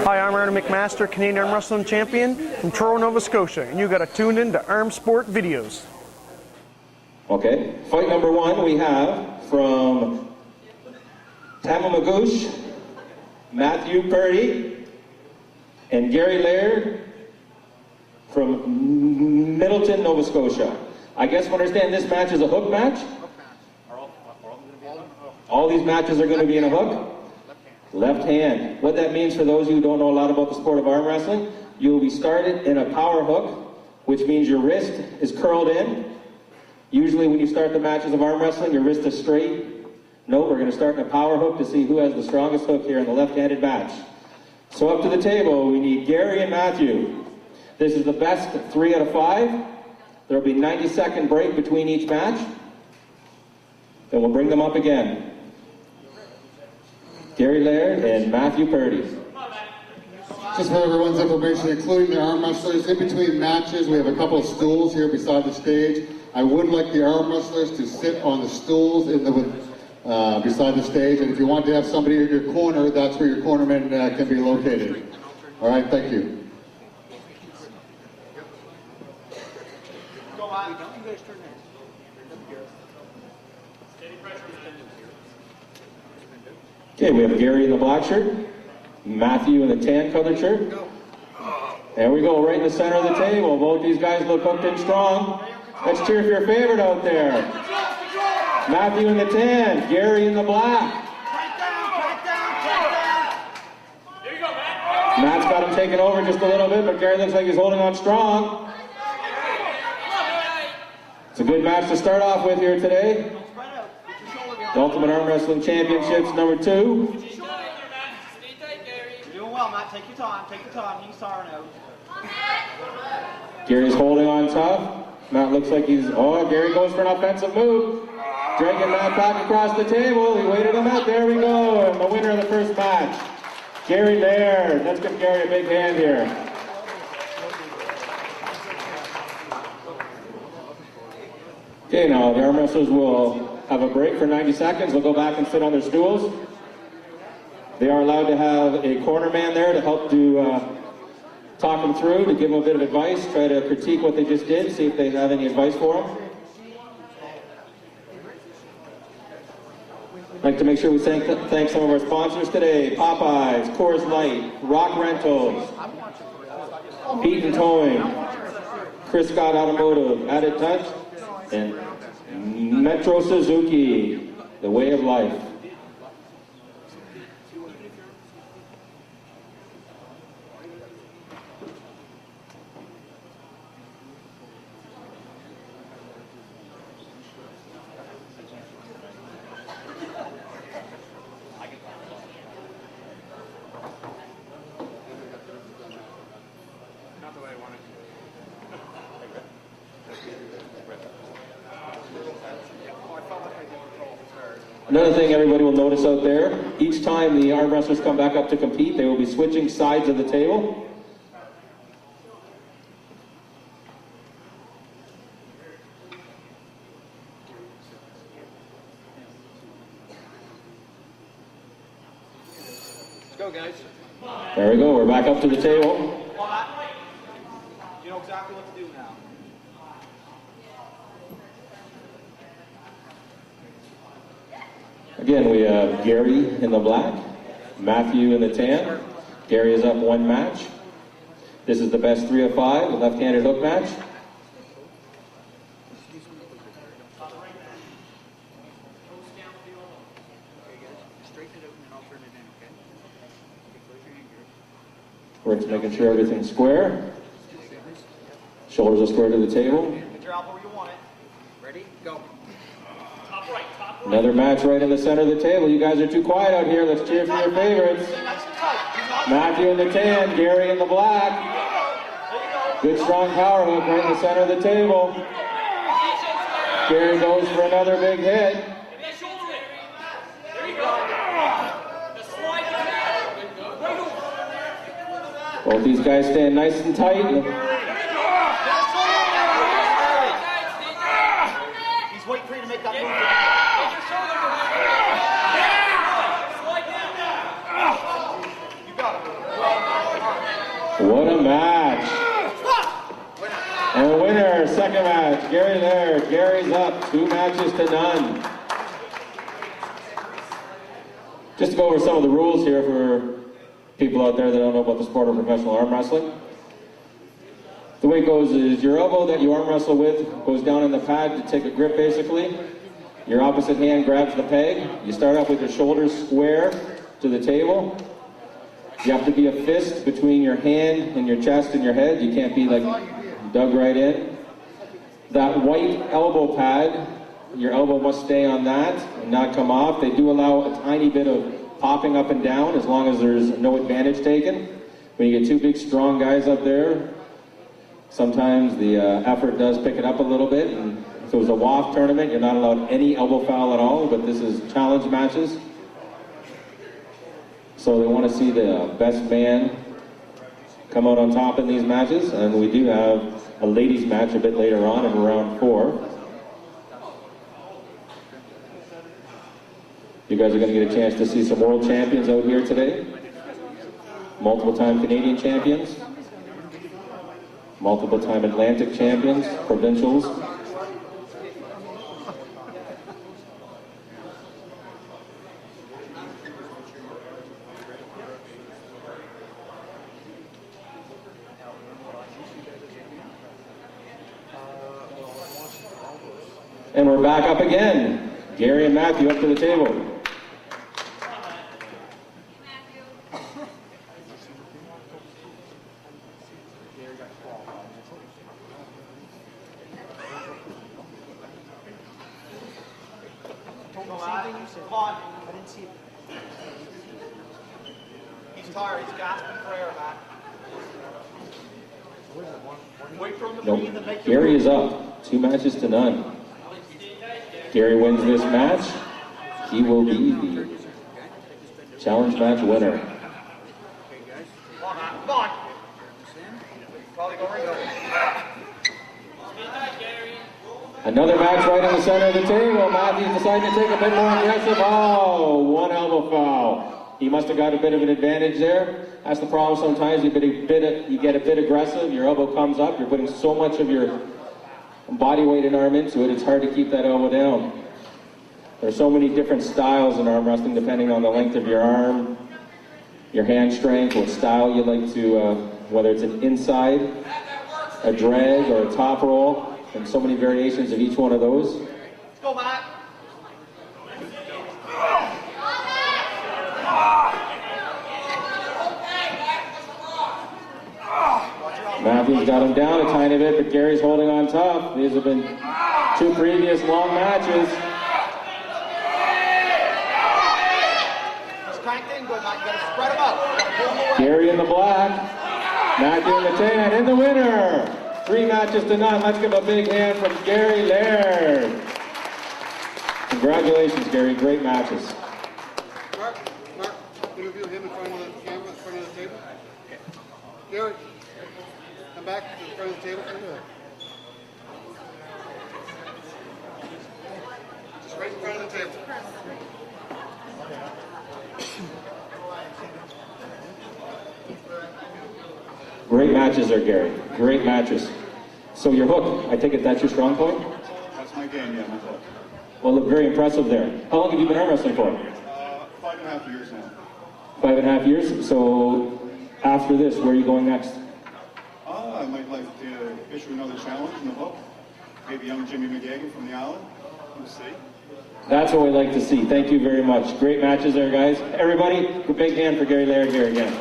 Hi, I'm Aaron McMaster, Canadian Arm Wrestling Champion from Toronto, Nova Scotia, and you got to tune in to Armsportvideos. Okay, fight number one we have from Tamamagouche, Matthew Purdy, and Gary Laird from Middleton, Nova Scotia. I guess we understand this match is a hook match? All these matches are going to be in a hook? Left hand. What that means for those of you who don't know a lot about the sport of arm wrestling, you will be started in a power hook, which means your wrist is curled in. Usually when you start the matches of arm wrestling, your wrist is straight. No, we're going to start in a power hook to see who has the strongest hook here in the left-handed match. So up to the table, we need Gary and Matthew. This is the best 3 out of 5. There will be a 90-second break between each match. Then we'll bring them up again. Gary Laird and Matthew Purdy. Just for everyone's information, including the arm wrestlers, in between matches, we have a couple of stools here beside the stage. I would like the arm wrestlers to sit on the stools beside the stage, and if you want to have somebody in your corner, that's where your cornerman can be located. All right, thank you. Okay, we have Gary in the black shirt, Matthew in the tan colored shirt. There we go, right in the center of the table. Both these guys look hooked and strong. Let's cheer for your favorite out there. Matthew in the tan, Gary in the black. Matt's got him taken over just a little bit, but Gary looks like he's holding on strong. It's a good match to start off with here today. The Ultimate Arm Wrestling Championships number 2. You're doing well, Matt. Take your time. Take your time. He's sorry now. Gary's holding on tough. Matt looks like he's... Oh, Gary goes for an offensive move. Dragging Matt back across the table. He waited him out. There we go. And the winner of the first match, Gary Laird. Let's give Gary a big hand here. Okay, now the arm wrestlers will have a break for 90 seconds. They'll go back and sit on their stools. They are allowed to have a corner man there to help talk them through, to give them a bit of advice, try to critique what they just did, see if they have any advice for them. I'd like to make sure we thank some of our sponsors today: Popeyes, Coors Light, Rock Rentals, Pete and Towing, Chris Scott Automotive, Added Touch, and Metro Suzuki, the way of life. Another thing everybody will notice out there, each time the arm wrestlers come back up to compete, they will be switching sides of the table. Let's go, guys. There we go, we're back up to the table. You know exactly what to do now. Again, we have Gary in the black, Matthew in the tan. Gary is up 1 match. This is the best 3 of 5, the left-handed hook match. We're just making sure everything's square. Shoulders are square to the table. Get your elbow where you want it. Ready? Go. Top right, top right. Another match right in the center of the table. You guys are too quiet out here. Let's cheer for your favorites. Matthew in the tan, Gary in the black. Good strong power hook right in the center of the table. Gary goes for another big hit. Both these guys stand nice and tight. He's waiting for you to make that move. You got it. What a match. And the winner, second match, Gary Laird. Gary's up 2-0. Just to go over some of the rules here for people out there that don't know about the sport of professional arm wrestling. The way it goes is your elbow that you arm wrestle with goes down in the pad to take a grip basically. Your opposite hand grabs the peg. You start off with your shoulders square to the table. You have to be a fist between your hand and your chest and your head. You can't be like dug right in. That white elbow pad, your elbow must stay on that and not come off. They do allow a tiny bit of popping up and down as long as there's no advantage taken. When you get two big strong guys up there, sometimes the effort does pick it up a little bit. And if it was a WAF tournament, you're not allowed any elbow foul at all, but this is challenge matches. So they want to see the best man come out on top in these matches, and we do have a ladies match a bit later on in round 4. You guys are going to get a chance to see some world champions out here today. Multiple-time Canadian champions. Multiple-time Atlantic champions, provincials. And we're back up again. Gary and Matthew up to the table. Come on. I didn't see it. He's tired. He's gasping for air, man. Wait for him to breathe and make your Gary is up 2-0. Gary wins this match. He will be the challenge match winner. Come on, man. Come on. Probably go ring over. Another match right in the center of the table. Matthew's deciding to take a bit more aggressive. Oh, one elbow foul. He must have got a bit of an advantage there. That's the problem sometimes. You get a bit aggressive, your elbow comes up, you're putting so much of your body weight and arm into it, it's hard to keep that elbow down. There's so many different styles in arm wrestling depending on the length of your arm, your hand strength, what style you like to, whether it's an inside, a drag, or a top roll. And so many variations of each one of those. Let's go, Matt. Matthew's got him down a tiny bit, but Gary's holding on tough. These have been 2 previous long matches. He's cranked in good, Matt. You gotta spread him out. Gary in the black, Matthew in the tan, and the winner. 3-0. Let's give a big hand from Gary Laird. Congratulations, Gary. Great matches. Mark, interview him in front of the camera, in front of the table. Gary, come back to the front of the table. Just right in front of the table. Great matches there, Gary. Great matches. So your hook, I take it that's your strong point? That's my game, yeah, my hook. Well, look, very impressive there. How long have you been arm wrestling for? 5.5 years now. 5.5 years? So after this, where are you going next? I might like to issue another challenge in the hook. Maybe young Jimmy McGagan from the island. We'll see. That's what we like to see. Thank you very much. Great matches there, guys. Everybody, a big hand for Gary Laird here again.